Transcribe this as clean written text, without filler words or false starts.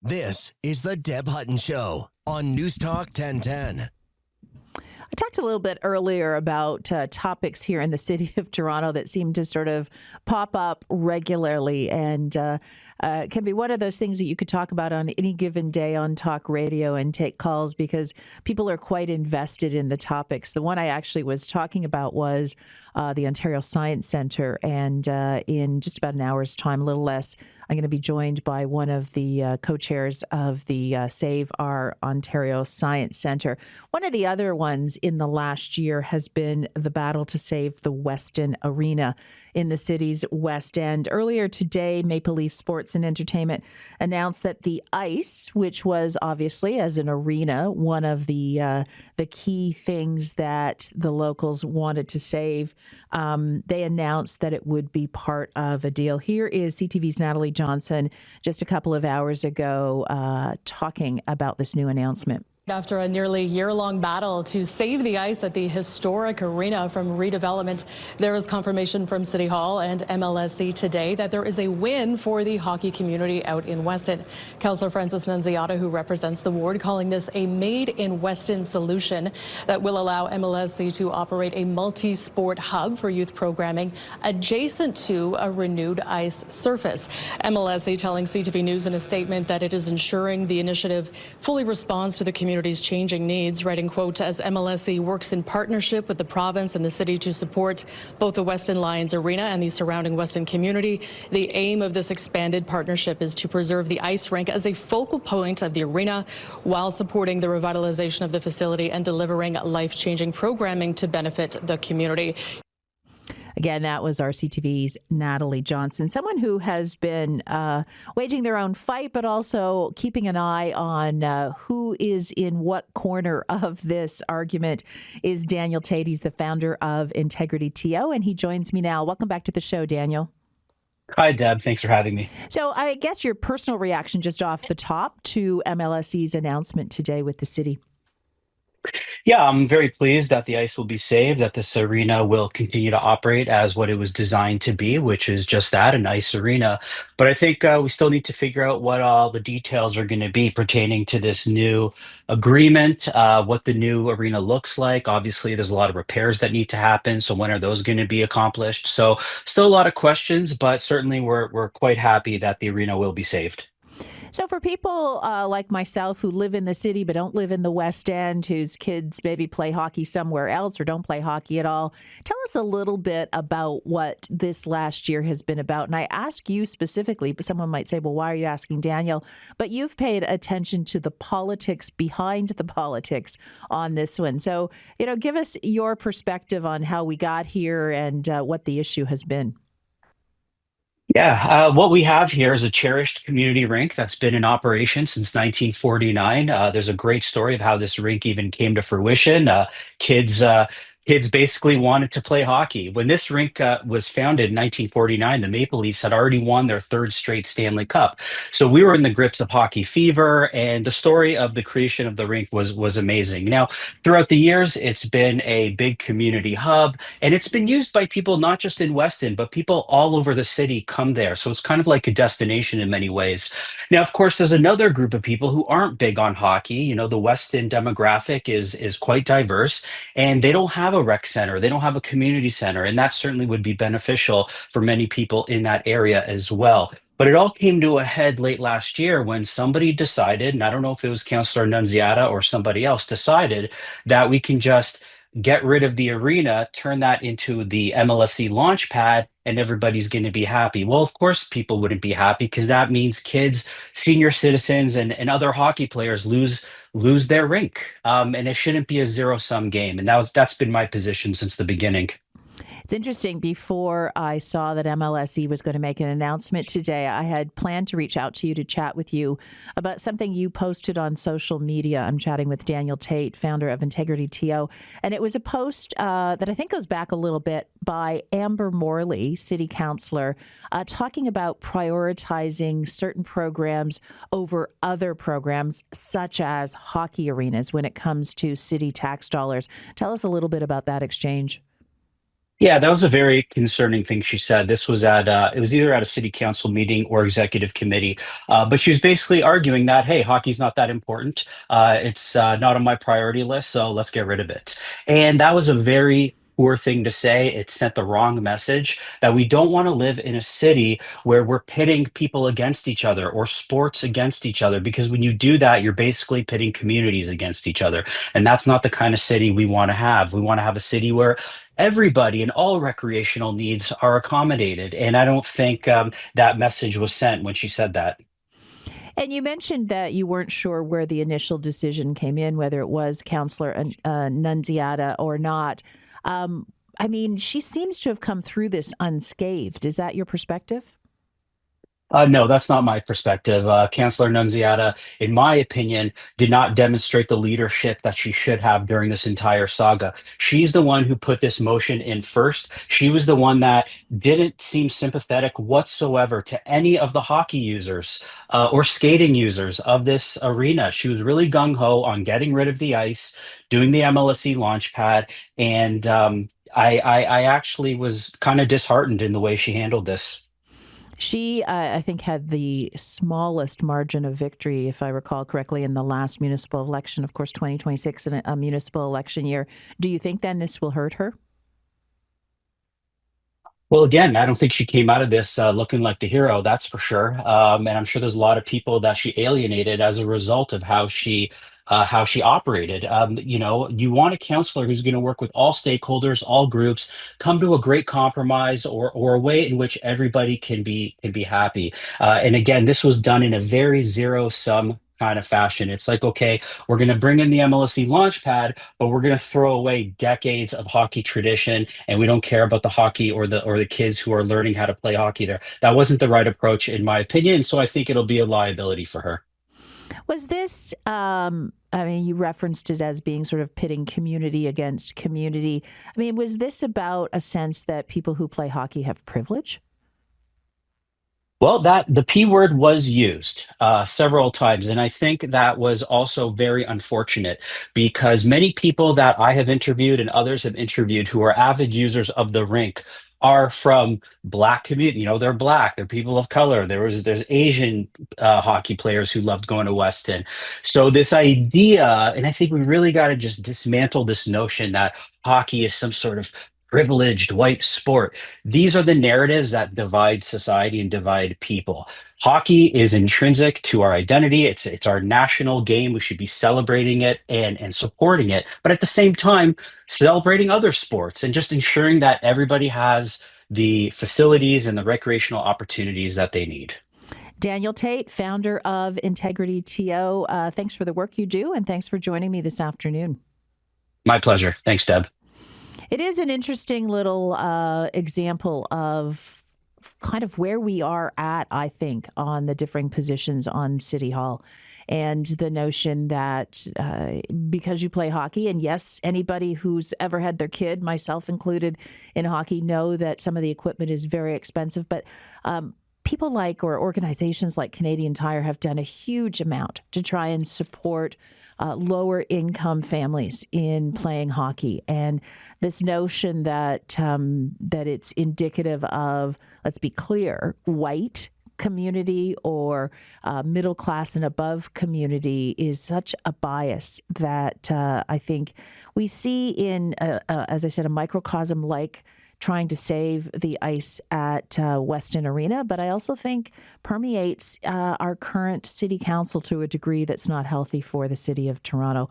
This is the Deb Hutton Show on News Talk 1010. I talked a little bit earlier about topics here in the city of Toronto that seem to sort of pop up regularly and can be one of those things that you could talk about on any given day on talk radio and take calls because people are quite invested in the topics. The one I actually was talking about was the Ontario Science Centre, and in just about an hour's time, a little less, I'm going to be joined by one of the co-chairs of the Save Our Ontario Science Centre. One of the other ones in the last year has been the battle to save the Weston Arena in the city's West End. Earlier today, Maple Leaf Sports and Entertainment announced that the ice, which was obviously as an arena, one of the key things that the locals wanted to save, they announced that it would be part of a deal. Here is CTV's Natalie Johnson just a couple of hours ago talking about this new announcement. After a nearly year-long battle to save the ice at the historic arena from redevelopment, there is confirmation from City Hall and MLSC today that there is a win for the hockey community out in Weston. Councillor Francis Nunziata, who represents the ward, calling this a made-in-Weston solution that will allow MLSC to operate a multi-sport hub for youth programming adjacent to a renewed ice surface. MLSC telling CTV News in a statement that it is ensuring the initiative fully responds to the community's changing needs, writing, quote, as MLSC works in partnership with the province and the city to support both the Weston Lions Arena and the surrounding Weston community. The aim of this expanded partnership is to preserve the ice rink as a focal point of the arena while supporting the revitalization of the facility and delivering life-changing programming to benefit the community. Again, that was our CTV's Natalie Johnson, someone who has been waging their own fight, but also keeping an eye on who is in what corner of this argument is Daniel Tate. He's the founder of Integrity TO, and he joins me now. Welcome back to the show, Daniel. Hi, Deb. Thanks for having me. So I guess your personal reaction just off the top to MLSC's announcement today with the city. Yeah, I'm very pleased that the ice will be saved, that this arena will continue to operate as what it was designed to be, which is just that, an ice arena. But I think we still need to figure out what all the details are going to be pertaining to this new agreement, what the new arena looks like. Obviously, there's a lot of repairs that need to happen. So when are those going to be accomplished? So still a lot of questions, but certainly we're quite happy that the arena will be saved. So for people like myself who live in the city but don't live in the West End, whose kids maybe play hockey somewhere else or don't play hockey at all, tell us a little bit about what this last year has been about. And I ask you specifically, but someone might say, well, why are you asking Daniel? But you've paid attention to the politics behind the politics on this one. So, give us your perspective on how we got here and what the issue has been. Yeah, what we have here is a cherished community rink that's been in operation since 1949. There's a great story of how this rink even came to fruition. Kids basically wanted to play hockey. When this rink was founded in 1949, the Maple Leafs had already won their third straight Stanley Cup. So we were in the grips of hockey fever, and the story of the creation of the rink was amazing. Now, throughout the years, it's been a big community hub, and it's been used by people not just in Weston, but people all over the city come there. So it's kind of like a destination in many ways. Now, of course, there's another group of people who aren't big on hockey. The Weston demographic is quite diverse, and they don't have a rec center. They don't have a community center, and that certainly would be beneficial for many people in that area as well. But it all came to a head late last year when somebody decided, and I don't know if it was Councillor Nunziata or somebody else, decided that we can just get rid of the arena, turn that into the MLSC launch pad, and everybody's going to be happy. Well, of course, people wouldn't be happy because that means kids, senior citizens, and other hockey players lose their rink. And it shouldn't be a zero-sum game. And that's been my position since the beginning. It's interesting. Before I saw that MLSE was going to make an announcement today, I had planned to reach out to you to chat with you about something you posted on social media. I'm chatting with Daniel Tate, founder of Integrity TO. And it was a post that I think goes back a little bit by Amber Morley, city councillor, talking about prioritizing certain programs over other programs, such as hockey arenas, when it comes to city tax dollars. Tell us a little bit about that exchange. Yeah, that was a very concerning thing she said. This was at it was either at a city council meeting or executive committee, but she was basically arguing that hey, hockey's not that important. It's not on my priority list, so let's get rid of it. And that was a very poor thing to say. It sent the wrong message that we don't want to live in a city where we're pitting people against each other or sports against each other. Because when you do that, you're basically pitting communities against each other, and that's not the kind of city we want to have. We want to have a city where everybody and all recreational needs are accommodated. And I don't think that message was sent when she said that. And you mentioned that you weren't sure where the initial decision came in, whether it was Counselor Nunziata or not. I mean, she seems to have come through this unscathed. Is that your perspective? No, that's not my perspective. Chancellor Nunziata, in my opinion, did not demonstrate the leadership that she should have during this entire saga. She's the one who put this motion in first. She was the one that didn't seem sympathetic whatsoever to any of the hockey users or skating users of this arena. She was really gung ho on getting rid of the ice, doing the MLSE launch pad, and I actually was kind of disheartened in the way she handled this. She, I think, had the smallest margin of victory, if I recall correctly, in the last municipal election. Of course, 2026 in a municipal election year. Do you think then this will hurt her? Well, again, I don't think she came out of this looking like the hero, that's for sure. And I'm sure there's a lot of people that she alienated as a result of how she operated. You want a counselor who's going to work with all stakeholders, all groups, come to a great compromise or a way in which everybody can be happy. And again, this was done in a very zero sum kind of fashion. It's like, okay, we're going to bring in the MLSE launch pad, but we're going to throw away decades of hockey tradition, and we don't care about the hockey or the kids who are learning how to play hockey there. That wasn't the right approach, in my opinion. So I think it'll be a liability for her. Was this, I mean, you referenced it as being sort of pitting community against community. I mean, was this about a sense that people who play hockey have privilege? Well, that the P word was used several times, and I think that was also very unfortunate because many people that I have interviewed and others have interviewed who are avid users of the rink are from Black community. They're Black, they're people of color. There's Asian hockey players who loved going to Weston. So this idea, and I think we really got to just dismantle this notion that hockey is some sort of privileged white sport. These are the narratives that divide society and divide people. Hockey is intrinsic to our identity. It's our national game. We should be celebrating it and supporting it, but at the same time, celebrating other sports and just ensuring that everybody has the facilities and the recreational opportunities that they need. Daniel Tate, founder of Integrity TO. Thanks for the work you do, and thanks for joining me this afternoon. My pleasure. Thanks, Deb. It is an interesting little example of kind of where we are at, I think, on the differing positions on City Hall. And the notion that because you play hockey, and yes, anybody who's ever had their kid, myself included, in hockey, know that some of the equipment is very expensive. But people like, or organizations like Canadian Tire have done a huge amount to try and support lower income families in playing hockey. And this notion that that it's indicative of, let's be clear, white community or middle class and above community is such a bias that I think we see in, as I said, a microcosm like trying to save the ice at Weston Arena, but I also think permeates our current city council to a degree that's not healthy for the city of Toronto.